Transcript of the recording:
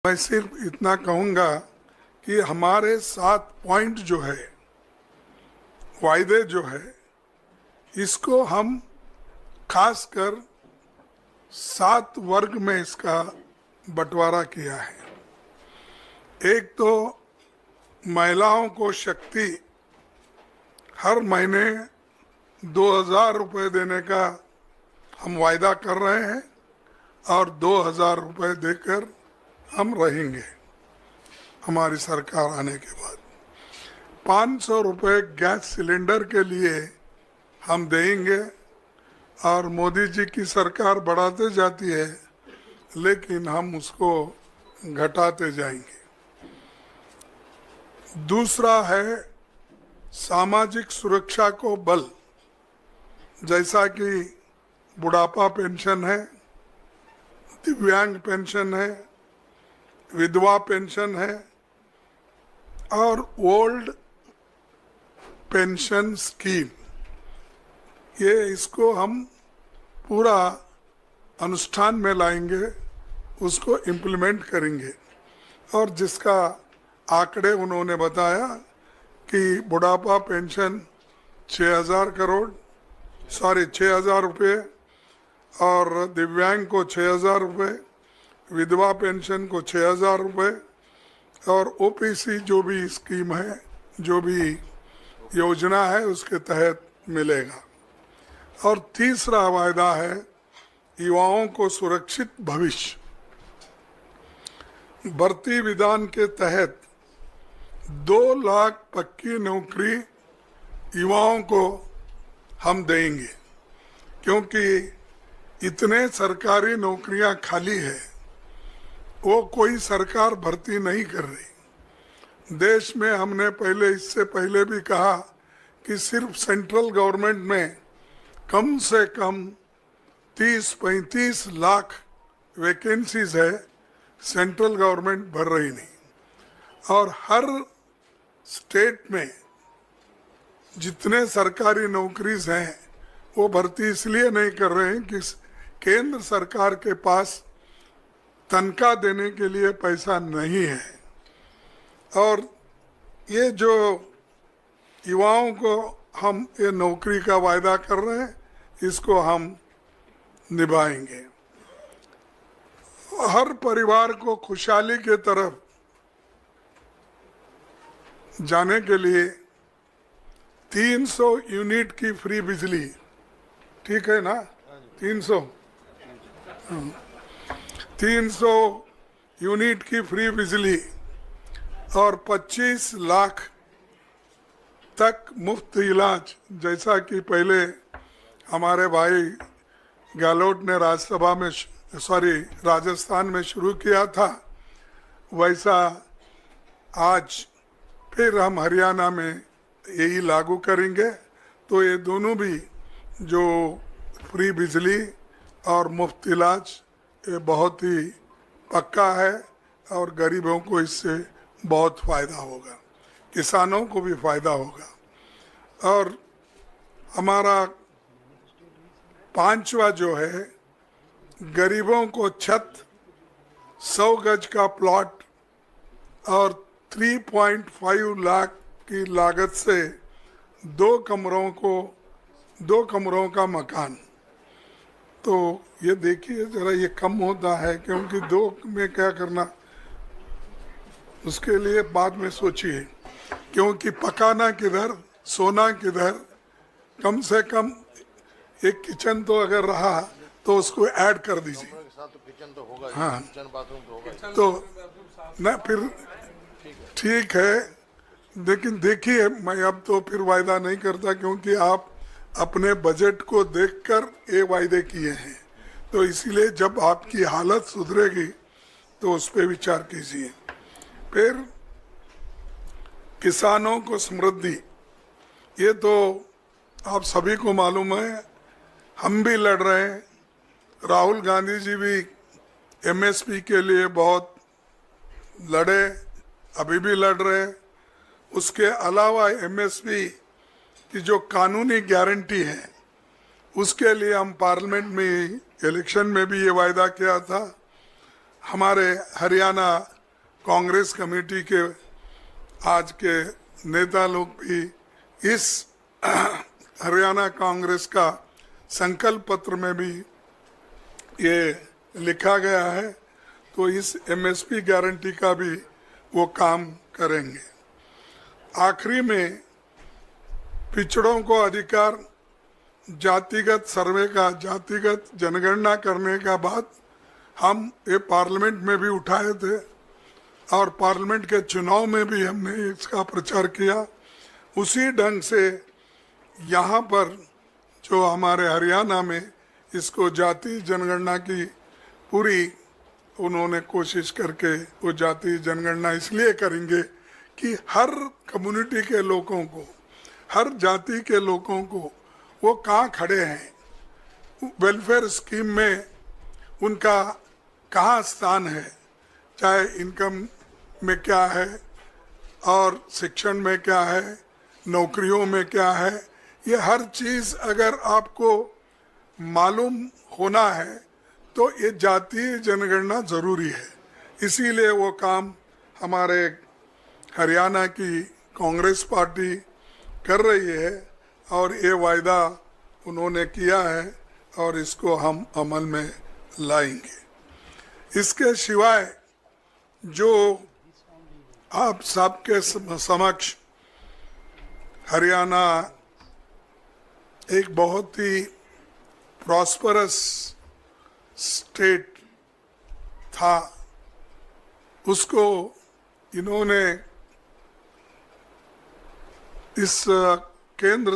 मैं सिर्फ इतना कहूँगा कि हमारे 7 पॉइंट जो है, वायदे जो है, इसको हम खासकर 7 वर्ग में इसका बंटवारा किया है। एक तो महिलाओं को शक्ति हर महीने 2000 रुपये देने का हम वायदा कर रहे हैं और 2000 रुपये देकर हम रहेंगे हमारी सरकार आने के बाद। 500 रुपये गैस सिलेंडर के लिए हम देंगे और मोदी जी की सरकार बढ़ाते जाती है लेकिन हम उसको घटाते जाएंगे। दूसरा है सामाजिक सुरक्षा को बल, जैसा कि बुढ़ापा पेंशन है, दिव्यांग पेंशन है, विधवा पेंशन है और ओल्ड पेंशन स्कीम, ये इसको हम पूरा अनुष्ठान में लाएंगे, उसको इम्प्लीमेंट करेंगे। और जिसका आंकड़े उन्होंने बताया कि बुढ़ापा पेंशन 6,000 रुपये और दिव्यांग को 6,000 रुपये, विधवा पेंशन को 6,000 रुपये और ओपीसी जो भी स्कीम है, जो भी योजना है उसके तहत मिलेगा। और तीसरा वायदा है युवाओं को सुरक्षित भविष्य। भर्ती विधान के तहत 2 लाख पक्की नौकरी युवाओं को हम देंगे, क्योंकि इतने सरकारी नौकरियां खाली है, वो कोई सरकार भर्ती नहीं कर रही। देश में हमने इससे पहले भी कहा कि सिर्फ सेंट्रल गवर्नमेंट में कम से कम 30-35 लाख वैकेंसीज है, सेंट्रल गवर्नमेंट भर रही नहीं। और हर स्टेट में जितने सरकारी नौकरीज हैं वो भर्ती इसलिए नहीं कर रहे हैं कि केंद्र सरकार के पास तनख्वाह देने के लिए पैसा नहीं है। और ये जो युवाओं को हम ये नौकरी का वायदा कर रहे हैं, इसको हम निभाएंगे। हर परिवार को खुशहाली के तरफ जाने के लिए 300 यूनिट की फ्री बिजली, ठीक है ना? 300 यूनिट की फ्री बिजली और 25 लाख तक मुफ्त इलाज, जैसा कि पहले हमारे भाई गहलोत ने राजस्थान में शुरू किया था, वैसा आज फिर हम हरियाणा में यही लागू करेंगे। तो ये दोनों भी जो फ्री बिजली और मुफ्त इलाज, ये बहुत ही पक्का है और गरीबों को इससे बहुत फ़ायदा होगा, किसानों को भी फ़ायदा होगा। और हमारा 5वां जो है, गरीबों को छत, 100 गज का प्लॉट और 3.5 लाख की लागत से 2 कमरों का मकान। तो ये देखिए ज़रा, ये कम होता है क्योंकि 2 में क्या करना, उसके लिए बाद में सोचिए, क्योंकि पकाना किधर, सोना किधर। कम से कम एक किचन तो अगर रहा तो उसको ऐड कर दीजिए। हाँ, तो ना फिर ठीक है, लेकिन देखिए मैं अब तो फिर वायदा नहीं करता, क्योंकि आप अपने बजट को देखकर ये वायदे किए हैं। तो इसीलिए जब आपकी हालत सुधरेगी तो उस पर विचार कीजिए। फिर किसानों को समृद्धि, ये तो आप सभी को मालूम है, हम भी लड़ रहे हैं। राहुल गांधी जी भी एमएसपी के लिए बहुत लड़े, अभी भी लड़ रहे हैं। उसके अलावा एमएसपी की जो कानूनी गारंटी है, उसके लिए हम पार्लियामेंट में इलेक्शन में भी ये वायदा किया था। हमारे हरियाणा कांग्रेस कमेटी के आज के नेता लोग भी इस हरियाणा कांग्रेस का संकल्प पत्र में भी ये लिखा गया है, तो इस एमएसपी गारंटी का भी वो काम करेंगे। आखिरी में पिछड़ों को अधिकार, जातिगत सर्वे का, जातिगत जनगणना करने का बात हम ये पार्लियामेंट में भी उठाए थे और पार्लियामेंट के चुनाव में भी हमने इसका प्रचार किया। उसी ढंग से यहाँ पर जो हमारे हरियाणा में इसको जाति जनगणना की पूरी उन्होंने कोशिश करके वो जाति जनगणना इसलिए करेंगे कि हर कम्युनिटी के लोगों को, हर जाति के लोगों को वो कहाँ खड़े हैं, वेलफेयर स्कीम में उनका कहाँ स्थान है, चाहे इनकम में क्या है और शिक्षण में क्या है, नौकरियों में क्या है, ये हर चीज़ अगर आपको मालूम होना है तो ये जातीय जनगणना ज़रूरी है। इसीलिए वो काम हमारे हरियाणा की कांग्रेस पार्टी कर रही है और ये वायदा उन्होंने किया है और इसको हम अमल में लाएंगे। इसके सिवाय जो आप सबके समक्ष हरियाणा एक बहुत ही प्रॉस्परस स्टेट था, उसको इन्होंने इस केंद्र